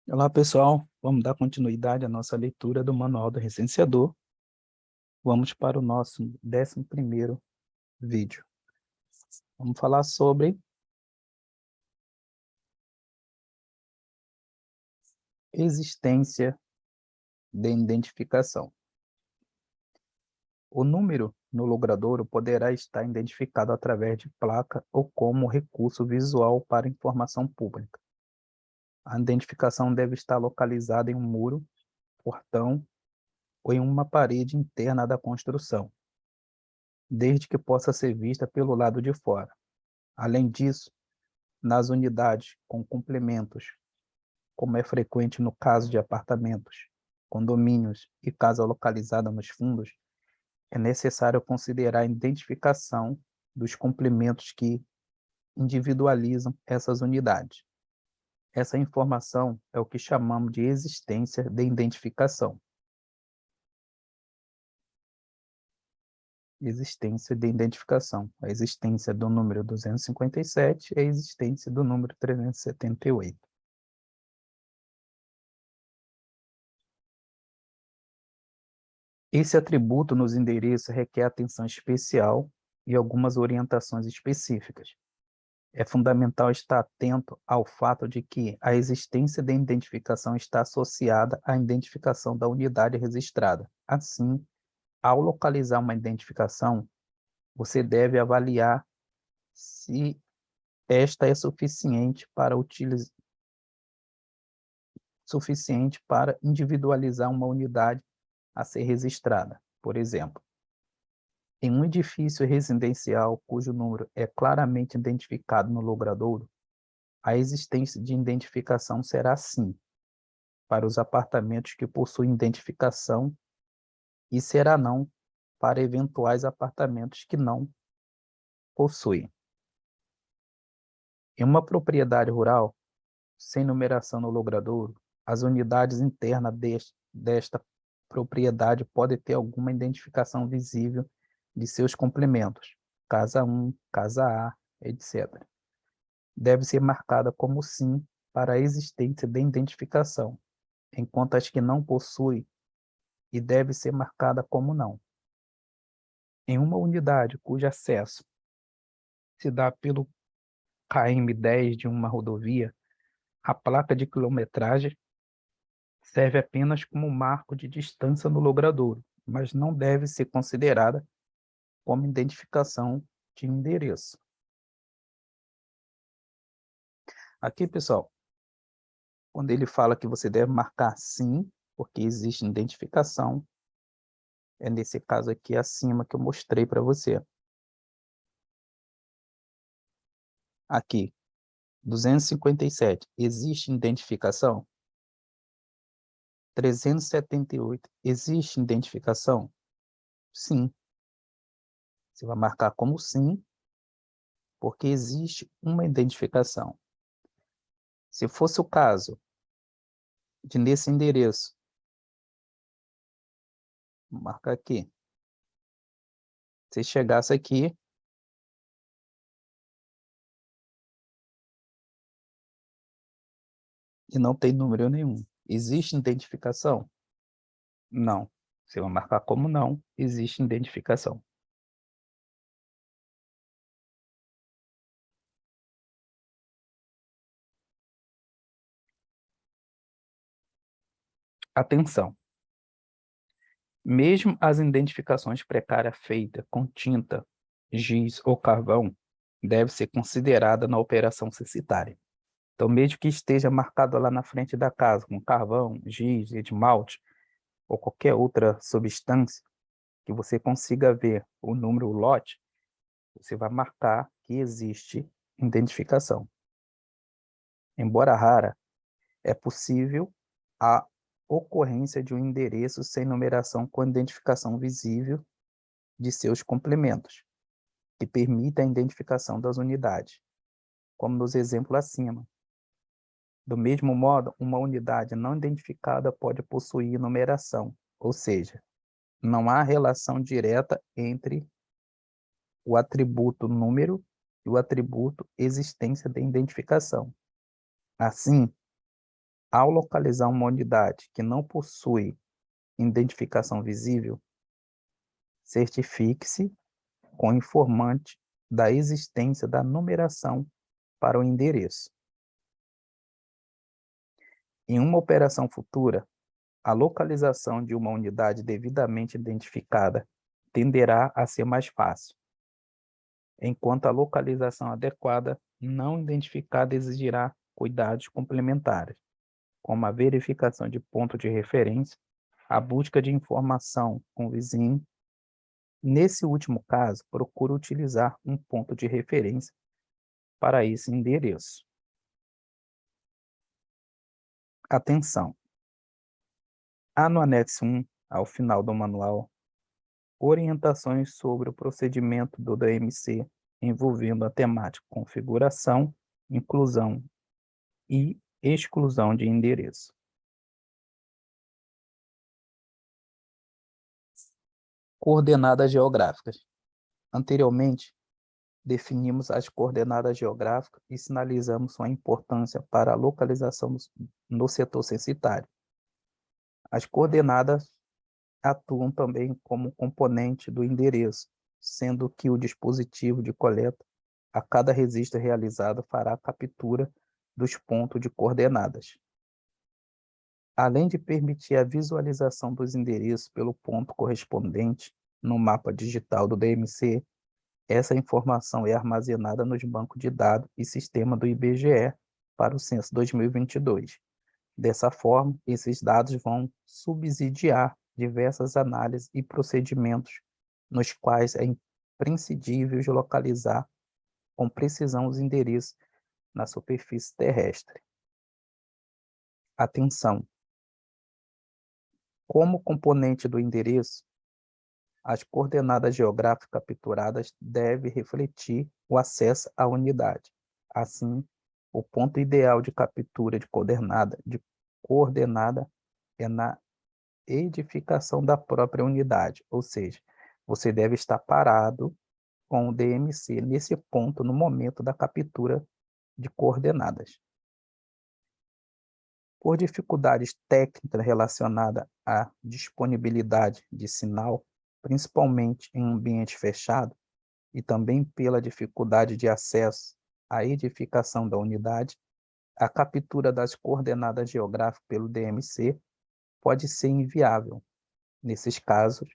Olá, pessoal. Vamos dar continuidade à nossa leitura do Manual do Recenseador. Vamos para o nosso 11º vídeo. Vamos falar sobre existência de identificação. O número no logradouro poderá estar identificado através de placa ou como recurso visual para informação pública. A identificação deve estar localizada em um muro, portão ou em uma parede interna da construção, desde que possa ser vista pelo lado de fora. Além disso, nas unidades com complementos, como é frequente no caso de apartamentos, condomínios e casa localizada nos fundos, é necessário considerar a identificação dos complementos que individualizam essas unidades. Essa informação é o que chamamos de existência de identificação. Existência de identificação. A existência do número 257 e a existência do número 378. Esse atributo nos endereços requer atenção especial e algumas orientações específicas. É fundamental estar atento ao fato de que a existência da identificação está associada à identificação da unidade registrada. Assim, ao localizar uma identificação, você deve avaliar se esta é suficiente para individualizar uma unidade a ser registrada. Por exemplo, em um edifício residencial cujo número é claramente identificado no logradouro, a existência de identificação será sim para os apartamentos que possuem identificação e será não para eventuais apartamentos que não possuem. Em uma propriedade rural, sem numeração no logradouro, as unidades internas desta propriedade podem ter alguma identificação visível de seus complementos, casa 1, casa A, etc. Deve ser marcada como sim para a existência de identificação, enquanto as que não possuem e deve ser marcada como não. Em uma unidade cujo acesso se dá pelo KM10 de uma rodovia, a placa de quilometragem serve apenas como marco de distância no logradouro, mas não deve ser considerada como identificação de endereço. Aqui, pessoal, quando ele fala que você deve marcar sim, porque existe identificação, é nesse caso aqui acima que eu mostrei para você. Aqui, 257, existe identificação? 378, existe identificação? Sim. Você vai marcar como sim, porque existe uma identificação. Se fosse o caso de nesse endereço, vou marcar aqui, se chegasse aqui e não tem número nenhum, existe identificação? Não. Você vai marcar como não, existe identificação. Atenção! Mesmo as identificações precárias feitas com tinta, giz ou carvão, deve ser considerada na operação censitária. Então, mesmo que esteja marcado lá na frente da casa, com carvão, giz, esmalte, ou qualquer outra substância, que você consiga ver o número, o lote, você vai marcar que existe identificação. Embora rara, é possível a ocorrência de um endereço sem numeração com identificação visível de seus complementos, que permita a identificação das unidades, como nos exemplos acima. Do mesmo modo, uma unidade não identificada pode possuir numeração, ou seja, não há relação direta entre o atributo número e o atributo existência de identificação. Assim, Ao localizar uma unidade que não possui identificação visível, certifique-se com o informante da existência da numeração para o endereço. Em uma operação futura, a localização de uma unidade devidamente identificada tenderá a ser mais fácil, enquanto a localização adequada não identificada exigirá cuidados complementares, como a verificação de ponto de referência, a busca de informação com o vizinho. Nesse último caso, procure utilizar um ponto de referência para esse endereço. Atenção! Há no anexo 1, ao final do manual, orientações sobre o procedimento do DMC envolvendo a temática configuração, inclusão e exclusão de endereço. Coordenadas geográficas. Anteriormente, definimos as coordenadas geográficas e sinalizamos sua importância para a localização no setor censitário. As coordenadas atuam também como componente do endereço, sendo que o dispositivo de coleta a cada registro realizado fará a captura dos pontos de coordenadas. Além de permitir a visualização dos endereços pelo ponto correspondente no mapa digital do DMC, essa informação é armazenada nos bancos de dados e sistema do IBGE para o censo 2022. Dessa forma, esses dados vão subsidiar diversas análises e procedimentos nos quais é imprescindível localizar com precisão os endereços na superfície terrestre. Atenção! Como componente do endereço, as coordenadas geográficas capturadas devem refletir o acesso à unidade. Assim, o ponto ideal de captura de coordenada é na edificação da própria unidade, ou seja, você deve estar parado com o DMC nesse ponto no momento da captura de coordenadas. Por dificuldades técnicas relacionadas à disponibilidade de sinal, principalmente em ambiente fechado, e também pela dificuldade de acesso à edificação da unidade, a captura das coordenadas geográficas pelo DMC pode ser inviável. Nesses casos,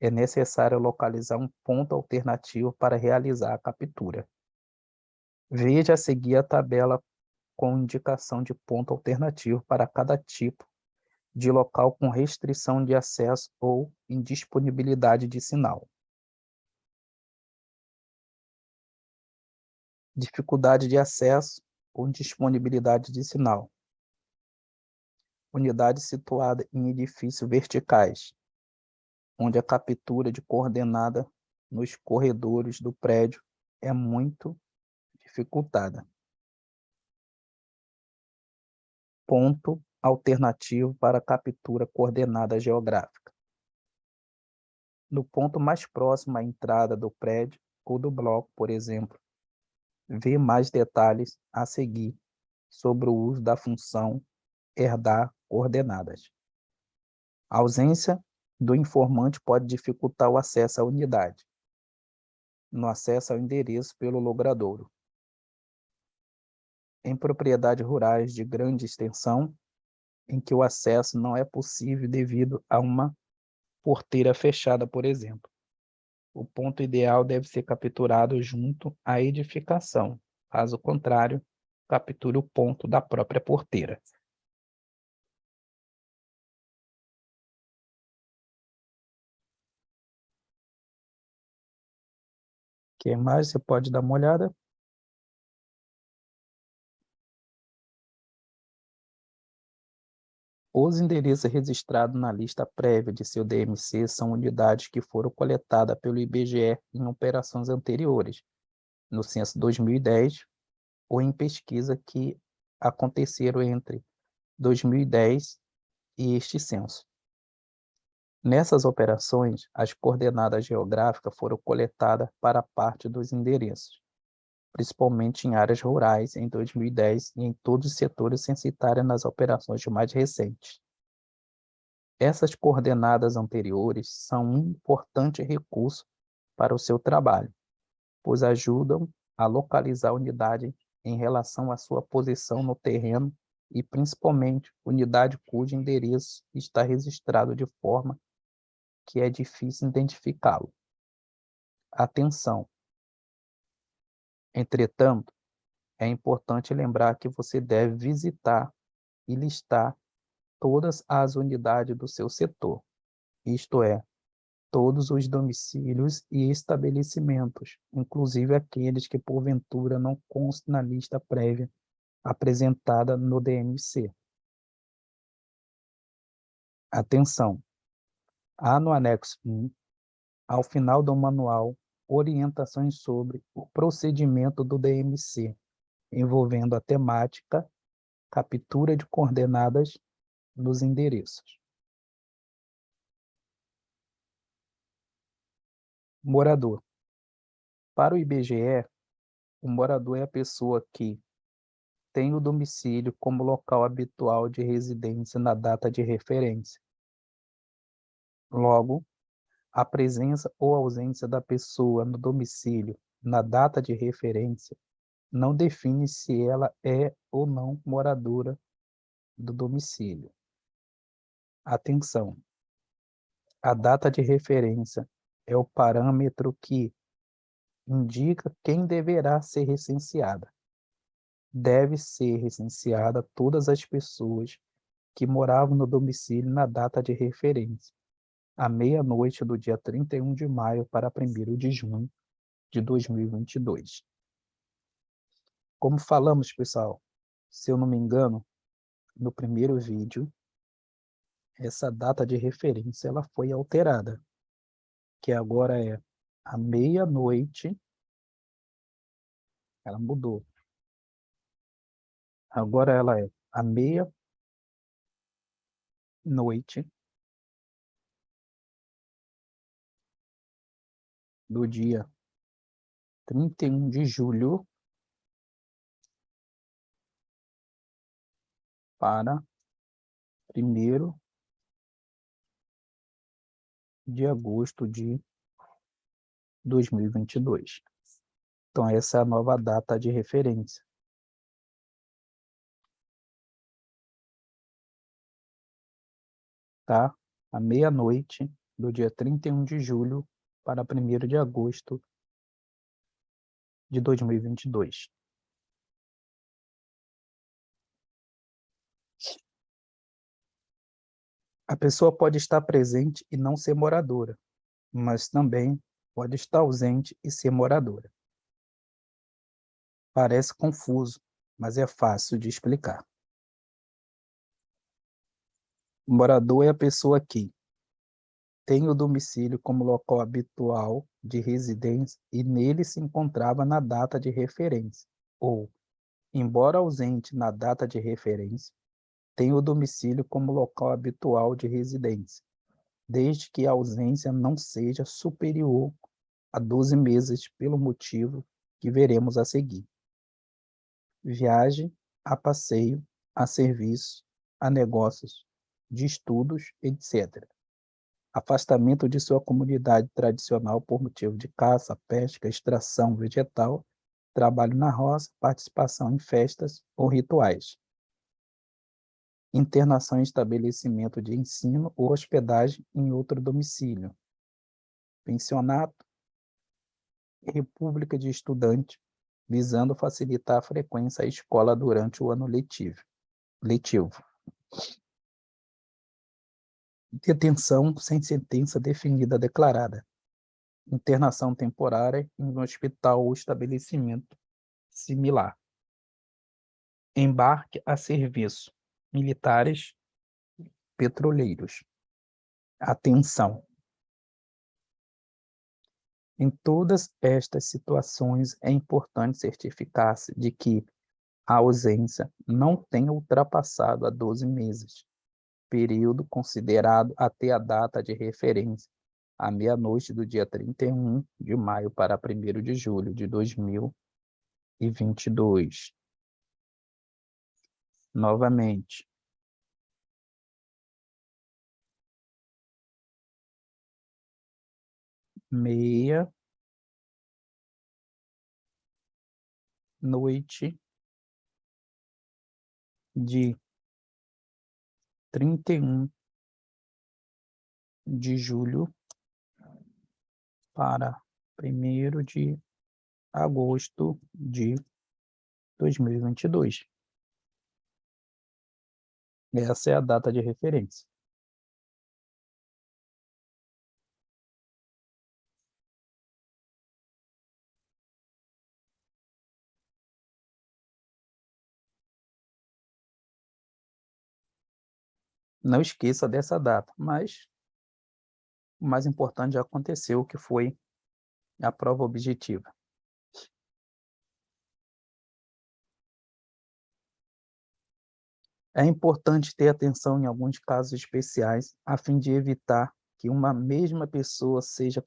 é necessário localizar um ponto alternativo para realizar a captura. Veja a seguir a tabela com indicação de ponto alternativo para cada tipo de local com restrição de acesso ou indisponibilidade de sinal. Dificuldade de acesso ou indisponibilidade de sinal. Unidade situada em edifícios verticais, onde a captura de coordenada nos corredores do prédio é muito dificultada. Ponto alternativo para captura coordenada geográfica. No ponto mais próximo à entrada do prédio ou do bloco, por exemplo, vê mais detalhes a seguir sobre o uso da função herdar coordenadas. A ausência do informante pode dificultar o acesso à unidade, no acesso ao endereço pelo logradouro. Em propriedades rurais de grande extensão, em que o acesso não é possível devido a uma porteira fechada, por exemplo. O ponto ideal deve ser capturado junto à edificação. Caso contrário, capture o ponto da própria porteira. O que mais você pode dar uma olhada? Os endereços registrados na lista prévia de seu DMC são unidades que foram coletadas pelo IBGE em operações anteriores, no censo 2010, ou em pesquisa que aconteceram entre 2010 e este censo. Nessas operações, as coordenadas geográficas foram coletadas para parte dos endereços. principalmente em áreas rurais, em 2010 e em todos os setores censitários nas operações mais recentes. Essas coordenadas anteriores são um importante recurso para o seu trabalho, pois ajudam a localizar a unidade em relação à sua posição no terreno e, principalmente, unidade cujo endereço está registrado de forma que é difícil identificá-lo. Atenção! Entretanto, é importante lembrar que você deve visitar e listar todas as unidades do seu setor, isto é, todos os domicílios e estabelecimentos, inclusive aqueles que porventura não constam na lista prévia apresentada no DMC. Atenção! Há no anexo 1, ao final do manual, orientações sobre o procedimento do DMC, envolvendo a temática, captura de coordenadas nos endereços. Morador. Para o IBGE, o morador é a pessoa que tem o domicílio como local habitual de residência na data de referência. Logo, a presença ou ausência da pessoa no domicílio na data de referência não define se ela é ou não moradora do domicílio. Atenção! A data de referência é o parâmetro que indica quem deverá ser recenseada. Deve ser recenseada todas as pessoas que moravam no domicílio na data de referência, à meia-noite do dia 31 de maio para 1º de junho de 2022. Como falamos, pessoal, se eu não me engano, no primeiro vídeo, essa data de referência ela foi alterada, que agora é à meia-noite, ela mudou. Agora ela é à meia-noite do dia 31 de julho para 1º de agosto de 2022. Então, essa é a nova data de referência. Tá? À meia-noite do dia 31 de julho para 1º de agosto de 2022. A pessoa pode estar presente e não ser moradora, mas também pode estar ausente e ser moradora. Parece confuso, mas é fácil de explicar. O morador é a pessoa que tem o domicílio como local habitual de residência e nele se encontrava na data de referência, ou, embora ausente na data de referência, tem o domicílio como local habitual de residência, desde que a ausência não seja superior a 12 meses pelo motivo que veremos a seguir. Viagem, a passeio, a serviço, a negócios, de estudos, etc. Afastamento de sua comunidade tradicional por motivo de caça, pesca, extração vegetal, trabalho na roça, participação em festas ou rituais. Internação em estabelecimento de ensino ou hospedagem em outro domicílio. Pensionato, república de estudante, visando facilitar a frequência à escola durante o ano letivo. Detenção sem sentença definida declarada. Internação temporária em um hospital ou estabelecimento similar. Embarque a serviço. Militares, petroleiros. Atenção! Em todas estas situações, é importante certificar-se de que a ausência não tenha ultrapassado a 12 meses, período considerado até a data de referência, à meia-noite do dia 31 de maio para 1º de julho de 2022. e 22. Novamente, meia-noite de 31 de julho para 1º de agosto de 2022. Essa é a data de referência. Não esqueça dessa data, mas o mais importante já aconteceu, que foi a prova objetiva. É importante ter atenção em alguns casos especiais, a fim de evitar que uma mesma pessoa seja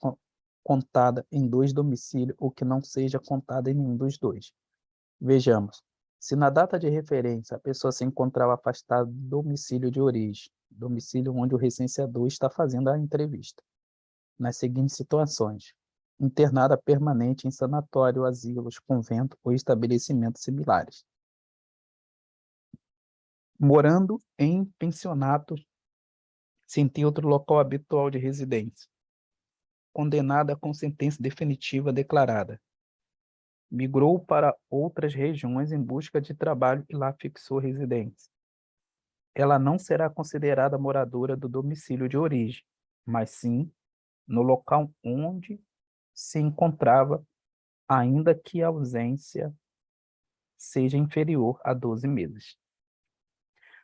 contada em 2 domicílios ou que não seja contada em nenhum dos dois. Vejamos, se na data de referência a pessoa se encontrava afastada do domicílio de origem, domicílio onde o recenseador está fazendo a entrevista, nas seguintes situações: internada permanente em sanatório, asilos, convento ou estabelecimentos similares, morando em pensionato sem ter outro local habitual de residência, condenada com sentença definitiva declarada, migrou para outras regiões em busca de trabalho e lá fixou residência. Ela não será considerada moradora do domicílio de origem, mas sim no local onde se encontrava, ainda que a ausência seja inferior a 12 meses.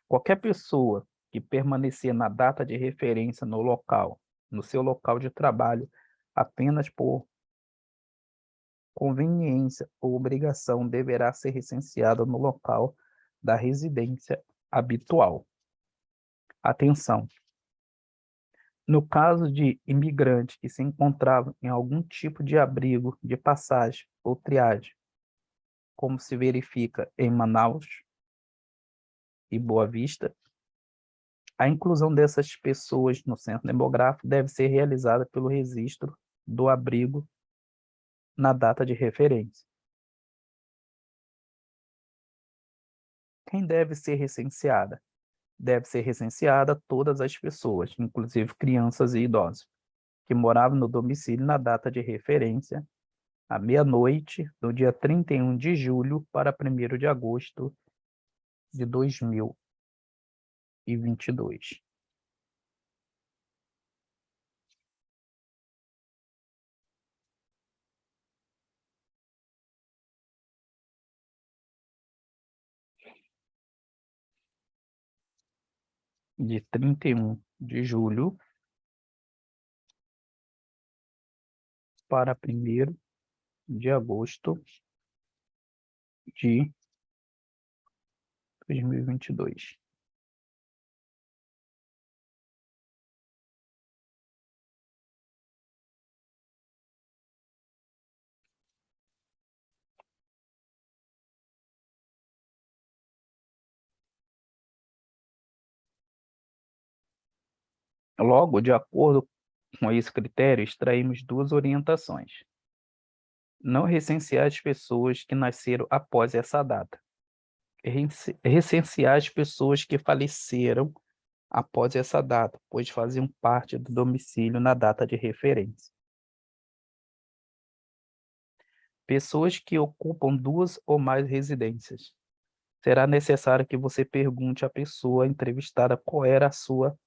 Qualquer pessoa que permanecer na data de referência no seu local de trabalho, apenas por conveniência ou obrigação, deverá ser recenseada no local da residência habitual. Atenção! No caso de imigrante que se encontrava em algum tipo de abrigo de passagem ou triagem, como se verifica em Manaus e Boa Vista, a inclusão dessas pessoas no censo demográfico deve ser realizada pelo registro do abrigo na data de referência. Quem deve ser recenseada? Deve ser recenseada todas as pessoas, inclusive crianças e idosos, que moravam no domicílio na data de referência, à meia-noite, do dia 31 de julho para 1º de agosto de 2022. De 31 de julho para 1º de agosto de 2022. Logo, de acordo com esse critério, extraímos 2 orientações. Não recensear as pessoas que nasceram após essa data. Recensear as pessoas que faleceram após essa data, pois faziam parte do domicílio na data de referência. Pessoas que ocupam 2 ou mais residências. Será necessário que você pergunte à pessoa entrevistada qual era a sua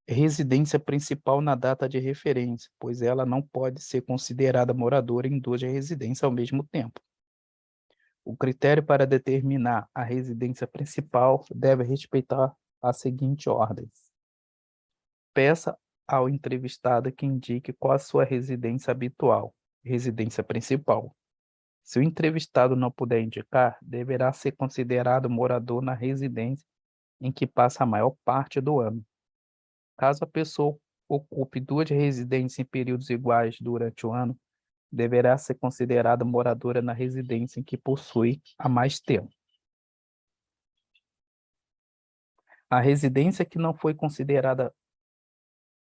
residência principal na data de referência, pois ela não pode ser considerada moradora em 2 residências ao mesmo tempo. O critério para determinar a residência principal deve respeitar a seguinte ordem: peça ao entrevistado que indique qual a sua residência habitual, residência principal. Se o entrevistado não puder indicar, deverá ser considerado morador na residência em que passa a maior parte do ano. Caso a pessoa ocupe 2 residências em períodos iguais durante o ano, deverá ser considerada moradora na residência em que possui há mais tempo. A residência que não foi considerada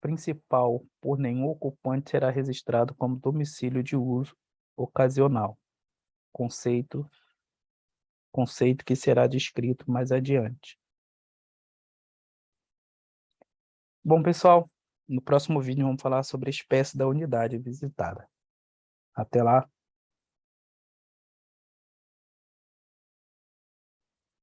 principal por nenhum ocupante será registrado como domicílio de uso ocasional, conceito que será descrito mais adiante. Bom, pessoal, no próximo vídeo vamos falar sobre a espécie da unidade visitada. Até lá!